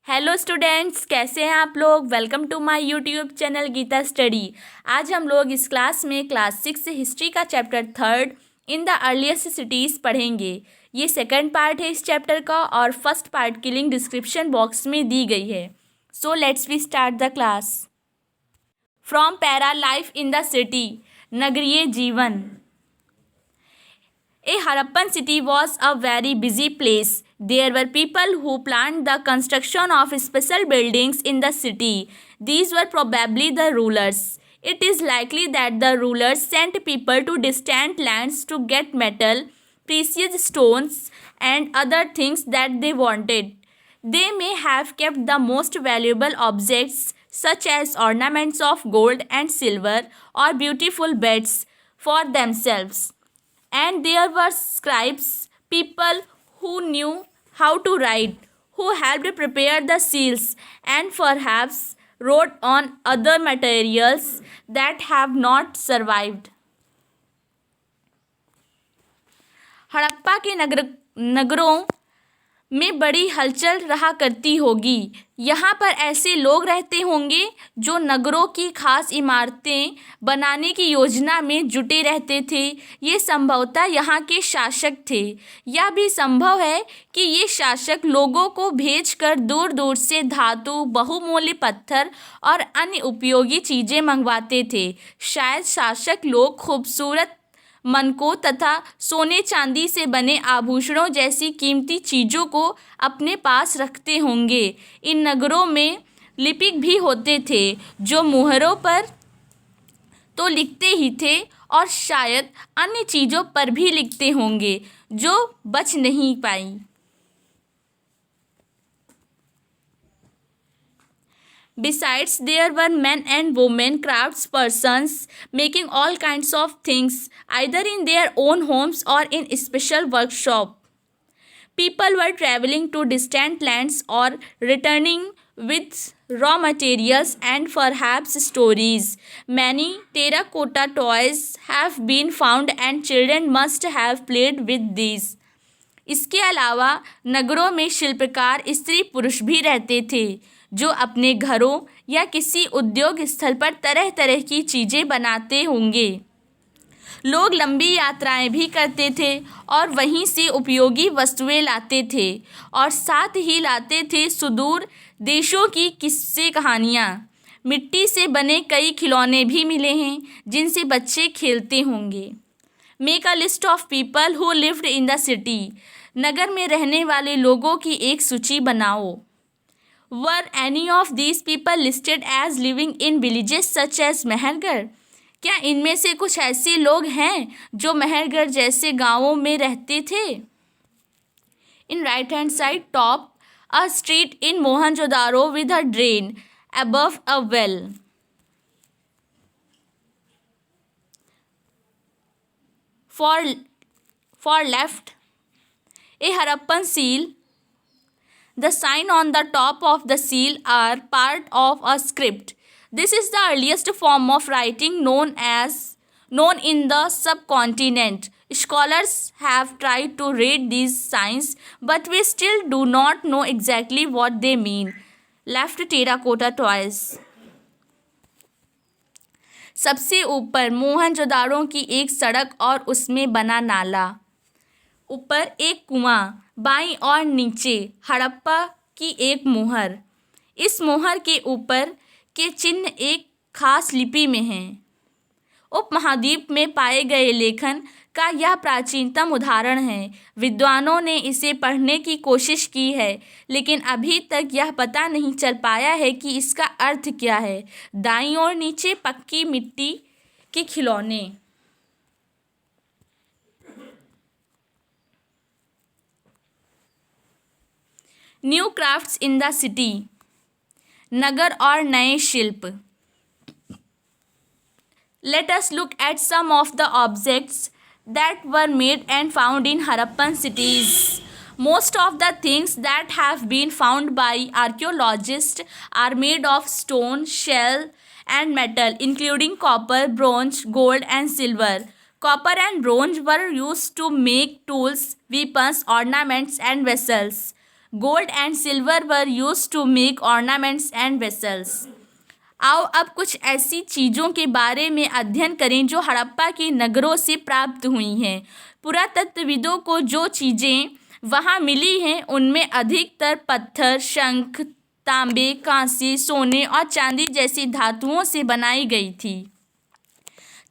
Hello students, कैसे हैं आप लोग। Welcome to my YouTube channel Geeta study. आज हम लोग इस क्लास में क्लास 6 हिस्ट्री का chapter 3 in the earliest cities पढ़ेंगे। ये सेकंड पार्ट है इस चैप्टर का और फर्स्ट पार्ट की लिंक डिस्क्रिप्शन बॉक्स में दी गई है। So let's we start the class. From para life in the city, नगरीय जीवन। A Harappan city was a very busy place. There were people who planned the construction of special buildings in the city. These were probably the rulers. It is likely that the rulers sent people to distant lands to get metal, precious stones, and other things that they wanted. They may have kept the most valuable objects, such as ornaments of gold and silver or beautiful beds, for themselves. And there were scribes, people who knew how to write, who helped prepare the seals, and perhaps wrote on other materials that have not survived. Harappa के नगरों में बड़ी हलचल रहा करती होगी। यहाँ पर ऐसे लोग रहते होंगे जो नगरों की खास इमारतें बनाने की योजना में जुटे रहते थे। ये संभवतः यहाँ के शासक थे। यह भी संभव है कि ये शासक लोगों को भेजकर दूर दूर से धातु, बहुमूल्य पत्थर और अन्य उपयोगी चीज़ें मंगवाते थे। शायद शासक लोग खूबसूरत मनकों तथा सोने चांदी से बने आभूषणों जैसी कीमती चीज़ों को अपने पास रखते होंगे। इन नगरों में लिपिक भी होते थे जो मुहरों पर तो लिखते ही थे और शायद अन्य चीज़ों पर भी लिखते होंगे जो बच नहीं पाई। Besides, there were men and women craftspersons making all kinds of things, either in their own homes or in special workshops. People were traveling to distant lands or returning with raw materials and perhaps stories. Many terracotta toys have been found and children must have played with these. इसके अलावा नगरों में शिल्पकार स्त्री पुरुष भी रहते थे जो अपने घरों या किसी उद्योग स्थल पर तरह तरह की चीज़ें बनाते होंगे। लोग लंबी यात्राएं भी करते थे और वहीं से उपयोगी वस्तुएं लाते थे और साथ ही लाते थे सुदूर देशों की किस्से कहानियाँ। मिट्टी से बने कई खिलौने भी मिले हैं जिनसे बच्चे खेलते होंगे। Make a list of people who lived in the city. नगर में रहने वाले लोगों की एक सूची बनाओ। Were any of these people listed as living in villages such as Mehrgarh? क्या इनमें से कुछ ऐसे लोग हैं जो मेहरगढ़ जैसे गांवों में रहते थे? In right hand side top, a street in Mohenjo-daro with a drain above a well. For left, a Harappan seal. The sign on the top of the seal are part of a script. This is the earliest form of writing known in the subcontinent. Scholars have tried to read these signs, but we still do not know exactly what they mean. Left terracotta toys. सबसे ऊपर मोहनजोदाड़ो की एक सड़क और उसमें बना नाला, ऊपर एक कुआं, बाईं और नीचे हड़प्पा की एक मोहर। इस मोहर के ऊपर के चिन्ह एक खास लिपि में हैं। उपमहाद्वीप में पाए गए लेखन का यह प्राचीनतम उदाहरण है। विद्वानों ने इसे पढ़ने की कोशिश की है लेकिन अभी तक यह पता नहीं चल पाया है कि इसका अर्थ क्या है। दाईं ओर नीचे पक्की मिट्टी के खिलौने। New crafts in the city. नगर और नए शिल्प। Let us look at some of the objects that were made and found in Harappan cities. Most of the things that have been found by archaeologists are made of stone, shell, and metal, including copper, bronze, gold, and silver. Copper and bronze were used to make tools, weapons, ornaments, and vessels. Gold and silver were used to make ornaments and vessels. आओ अब कुछ ऐसी चीज़ों के बारे में अध्ययन करें जो हड़प्पा के नगरों से प्राप्त हुई हैं। पुरातत्वविदों को जो चीज़ें वहाँ मिली हैं उनमें अधिकतर पत्थर, शंख, तांबे, कांसे, सोने और चांदी जैसी धातुओं से बनाई गई थी।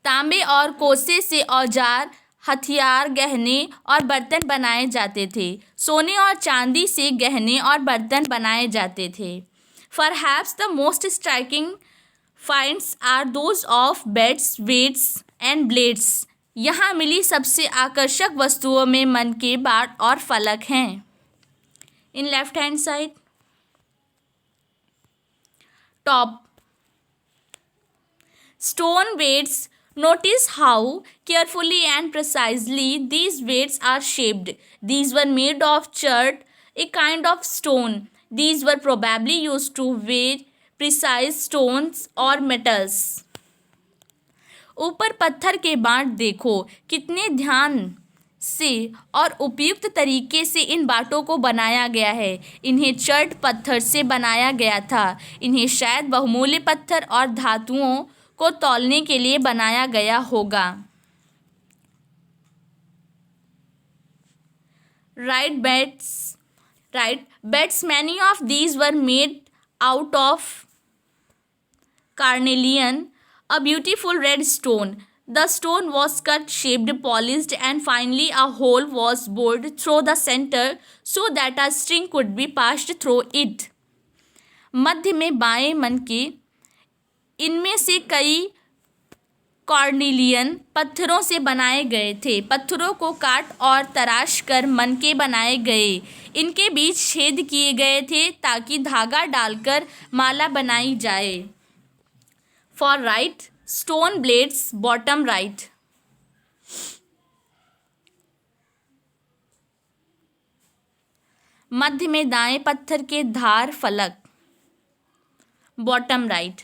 तांबे और कोसे से औजार, हथियार, गहने और बर्तन बनाए जाते थे। सोने और चांदी से गहने और बर्तन बनाए जाते थे। Perhaps the most striking finds are those of beds, weights and blades. यहाँ मिली सबसे आकर्षक वस्तुओं में मन के बाट और फलक हैं। In left hand side, top, stone weights. Notice how carefully and precisely these weights are shaped. These were made of chert, a kind of stone. These were probably used to weigh precise stones or metals. ऊपर पत्थर के बाट देखो, कितने ध्यान से और उपयुक्त तरीके से इन बाटों को बनाया गया है। इन्हें चर्ट पत्थर से बनाया गया था। इन्हें शायद बहुमूल्य पत्थर और धातुओं को तौलने के लिए बनाया गया होगा। Right beds, many of these were made out of carnelian, a beautiful red stone. The stone was cut, shaped, polished, and finally a hole was bored through the center so that a string could be passed through it. मध्य में बाएं मन के इनमें से कई कॉर्निलियन पत्थरों से बनाए गए थे। पत्थरों को काट और तराश कर मनके बनाए गए। इनके बीच छेद किए गए थे ताकि धागा डालकर माला बनाई जाए। Far right, stone blades, bottom right. मध्य में दाएं पत्थर के धार फलक, bottom right.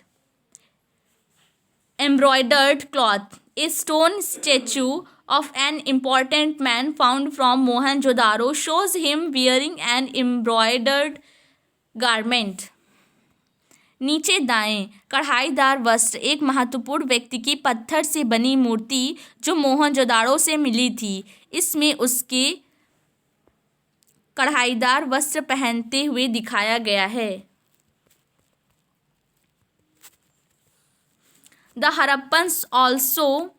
Embroidered cloth, a stone statue of an important man found from Mohenjo-daro shows him wearing an embroidered garment. नीचे दाएं, कढ़ाईदार वस्त्र, एक महत्वपूर्ण व्यक्ति की पत्थर से बनी मूर्ति जो मोहनजोदाड़ो से मिली थी। इसमें उसके कढ़ाईदार वस्त्र पहनते हुए दिखाया गया है। The Harappans also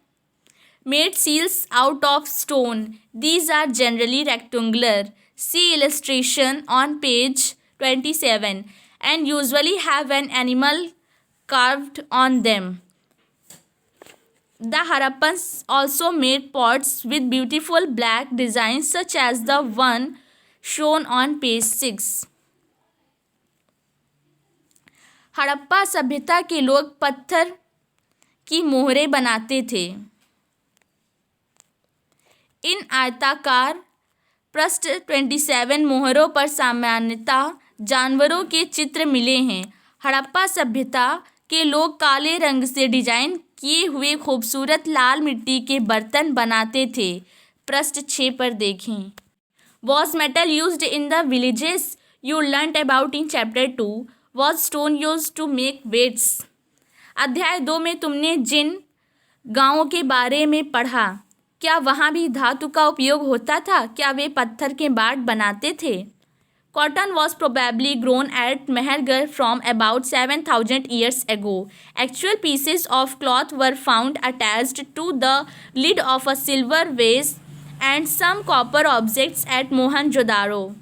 made seals out of stone. These are generally rectangular. See illustration on page 27 and usually have an animal carved on them. The Harappans also made pots with beautiful black designs such as the one shown on page 6. Harappa सभ्यता के लोग पत्थर की मोहरें बनाते थे। इन आयताकार पृष्ठ 27 मोहरों पर सामान्यतः जानवरों के चित्र मिले हैं। हड़प्पा सभ्यता के लोग काले रंग से डिजाइन किए हुए खूबसूरत लाल मिट्टी के बर्तन बनाते थे। पृष्ठ 6 पर देखें। Was metal used in the villages you learnt about in chapter 2? Was stone used to make weights? अध्याय 2 में तुमने जिन गांवों के बारे में पढ़ा, क्या वहाँ भी धातु का उपयोग होता था? क्या वे पत्थर के बाट बनाते थे? Cotton was probably grown at Mehergarh from about 7,000 years ago. Actual pieces of cloth were found attached to the lid of a silver vase and some copper objects at Mohenjo-daro.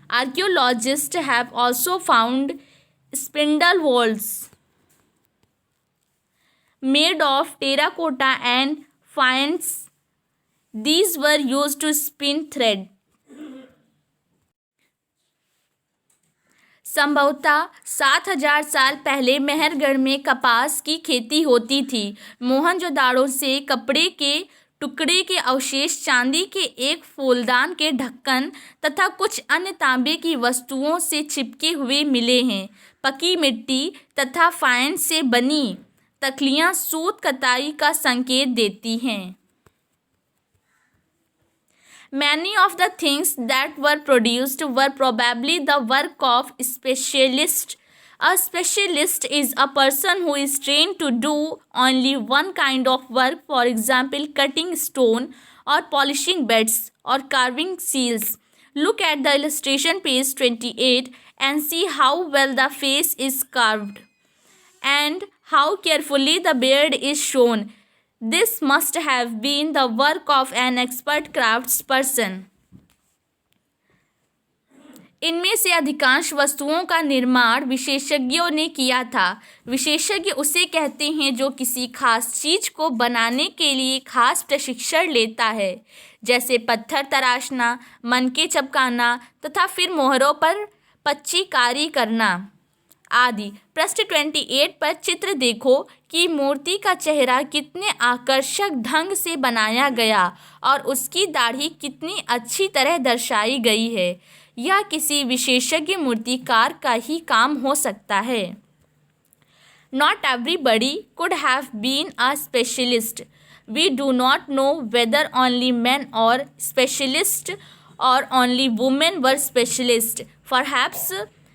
Archaeologists have also found spindle wheels made of terracotta and faience. These were used to spin thread. संभवतः 7,000 साल पहले मेहरगढ़ में कपास की खेती होती थी। मोहनजोदाड़ो से कपड़े के टुकड़े के अवशेष, चांदी के एक फूलदान के ढक्कन तथा कुछ अन्य तांबे की वस्तुओं से चिपके हुए मिले हैं। पकी मिट्टी तथा फाइंस से बनी तकलियां सूत कताई का संकेत देती हैं। Many of the things that were produced were probably the work of specialists. A specialist is a person who is trained to do only one kind of work, for example, cutting stone or polishing beds or carving seals. Look at the illustration page 28 and see how well the face is carved and how carefully the beard is shown. This must have been the work of an expert craftsperson. इनमें से अधिकांश वस्तुओं का निर्माण विशेषज्ञों ने किया था. विशेषज्ञ उसे कहते हैं जो किसी खास चीज को बनाने के लिए खास प्रशिक्षण लेता है, जैसे पत्थर तराशना, मनके चपकाना तथा फिर मोहरों पर पच्चीकारी करना आदि. पृष्ठ 28 पर चित्र देखो कि मूर्ति का चेहरा कितने आकर्षक ढंग से बनाया गया और उसकी दाढ़ी कितनी अच्छी तरह दर्शाई गई है. यह किसी विशेषज्ञ मूर्तिकार का ही काम हो सकता है. Not everybody could have been a specialist. We do not know whether only men or specialists or only women were specialists. Perhaps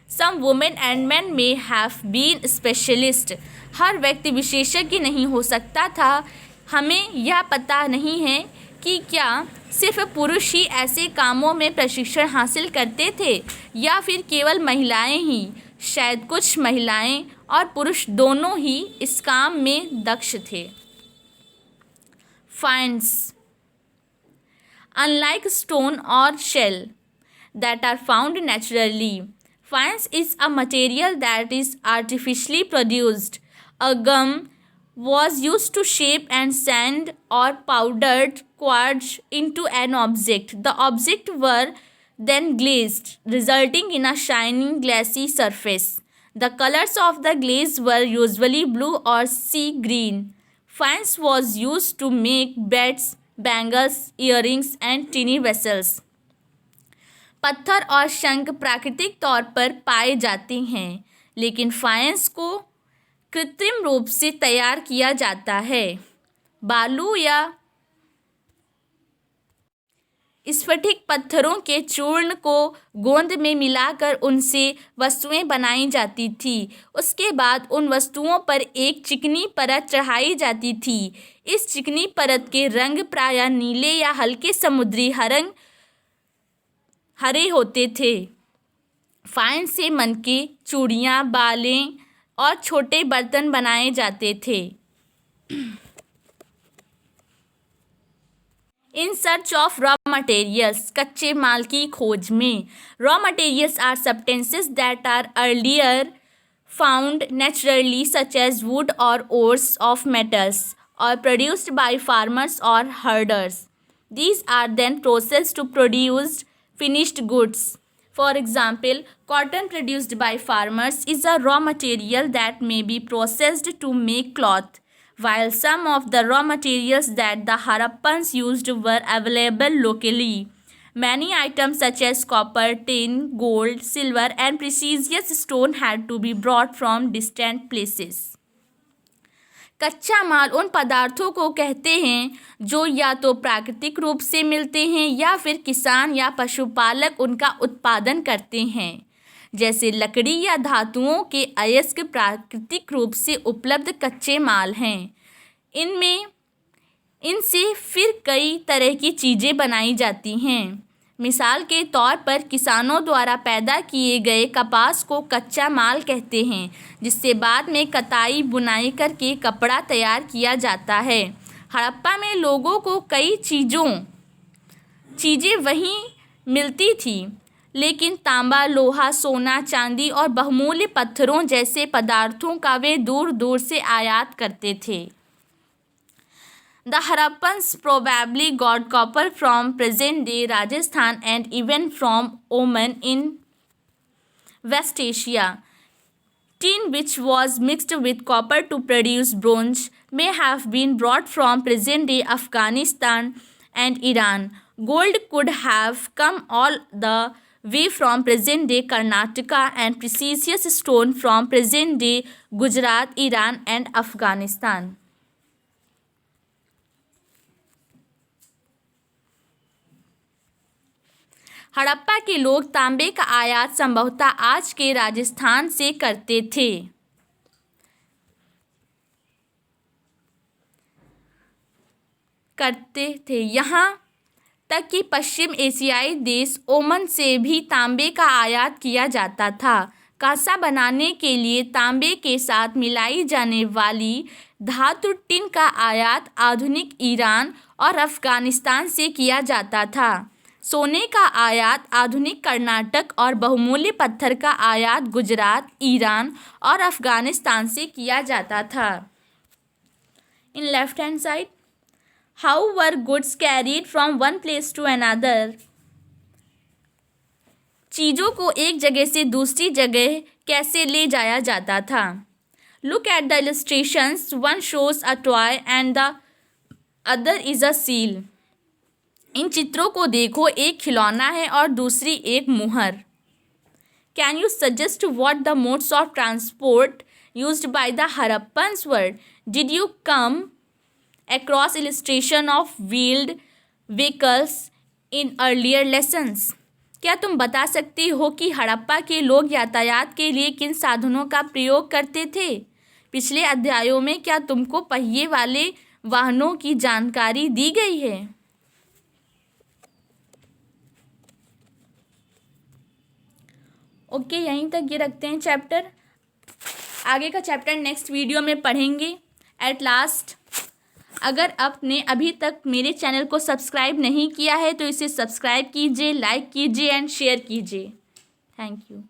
some women and men may have been specialists. हर व्यक्ति विशेषज्ञ नहीं हो सकता था. हमें यह पता नहीं है कि क्या सिर्फ पुरुष ही ऐसे कामों में प्रशिक्षण हासिल करते थे या फिर केवल महिलाएं ही. शायद कुछ महिलाएं और पुरुष दोनों ही इस काम में दक्ष थे. Finds. Unlike stone or shell that are found naturally, fines is a material that is artificially produced. A gum was used to shape and sand or powdered quartz into an object. The objects were then glazed, resulting in a shining glassy surface. The colors of the glaze were usually blue or sea green. Fines was used to make beds, bangles, earrings and tiny vessels. पत्थर और शंख प्राकृतिक तौर पर पाए जाते हैं, लेकिन फाइंस को कृत्रिम रूप से तैयार किया जाता है. बालू या स्फटिक पत्थरों के चूर्ण को गोंद में मिलाकर उनसे वस्तुएं बनाई जाती थी. उसके बाद उन वस्तुओं पर एक चिकनी परत चढ़ाई जाती थी. इस चिकनी परत के रंग प्रायः नीले या हल्के समुद्री हरे होते थे. फाइन से मनके, चूड़ियाँ, बालें और छोटे बर्तन बनाए जाते थे. In search of raw materials. कच्चे माल की खोज में. Raw materials are substances that are earlier found naturally such as wood और ओर्स ऑफ मेटल्स और प्रोड्यूस्ड बाय फार्मर्स और herders. These are then processed to produce finished goods. For example, cotton produced by farmers is a raw material that may be processed to make cloth, while some of the raw materials that the Harappans used were available locally. Many items such as copper, tin, gold, silver and precious stone had to be brought from distant places. कच्चा माल उन पदार्थों को कहते हैं जो या तो प्राकृतिक रूप से मिलते हैं या फिर किसान या पशुपालक उनका उत्पादन करते हैं, जैसे लकड़ी या धातुओं के अयस्क प्राकृतिक रूप से उपलब्ध कच्चे माल हैं. इनसे फिर कई तरह की चीज़ें बनाई जाती हैं. मिसाल के तौर पर किसानों द्वारा पैदा किए गए कपास को कच्चा माल कहते हैं, जिससे बाद में कताई बुनाई करके कपड़ा तैयार किया जाता है. हड़प्पा में लोगों को कई चीज़ें वहीं मिलती थी, लेकिन तांबा, लोहा, सोना, चांदी और बहुमूल्य पत्थरों जैसे पदार्थों का वे दूर दूर से आयात करते थे. The Harappans probably got copper from present-day Rajasthan and even from Oman in West Asia. Tin, which was mixed with copper to produce bronze, may have been brought from present-day Afghanistan and Iran. Gold could have come all the way from present-day Karnataka and precious stone from present-day Gujarat, Iran and Afghanistan. Harappa के लोग तांबे का आयात संभवतः आज के राजस्थान से करते थे। यहाँ तक कि पश्चिम एशियाई देश ओमान से भी तांबे का आयात किया जाता था। कांसा बनाने के लिए तांबे के साथ मिलाई जाने वाली धातु टिन का आयात आधुनिक ईरान और अफगानिस्तान से किया जाता था। सोने का आयात आधुनिक कर्नाटक और बहुमूल्य पत्थर का आयात गुजरात, ईरान और अफगानिस्तान से किया जाता था। In left hand side, how were goods carried from one place to another? चीज़ों को एक जगह से दूसरी जगह कैसे ले जाया जाता था? Look at the illustrations, one shows a toy and the other is a seal. इन चित्रों को देखो, एक खिलौना है और दूसरी एक मुहर। Can you suggest what the modes of transport used by the Harappans were? Did you come across illustration of wheeled vehicles in earlier lessons? क्या तुम बता सकती हो कि हड़प्पा के लोग यातायात के लिए किन साधनों का प्रयोग करते थे? पिछले अध्यायों में क्या तुमको पहिए वाले वाहनों की जानकारी दी गई है? ओके, यहीं तक ये रखते हैं चैप्टर। आगे का चैप्टर नेक्स्ट वीडियो में पढ़ेंगे। एट लास्ट, अगर आपने अभी तक मेरे चैनल को सब्सक्राइब नहीं किया है तो इसे सब्सक्राइब कीजिए, लाइक कीजिए एंड शेयर कीजिए। Thank you.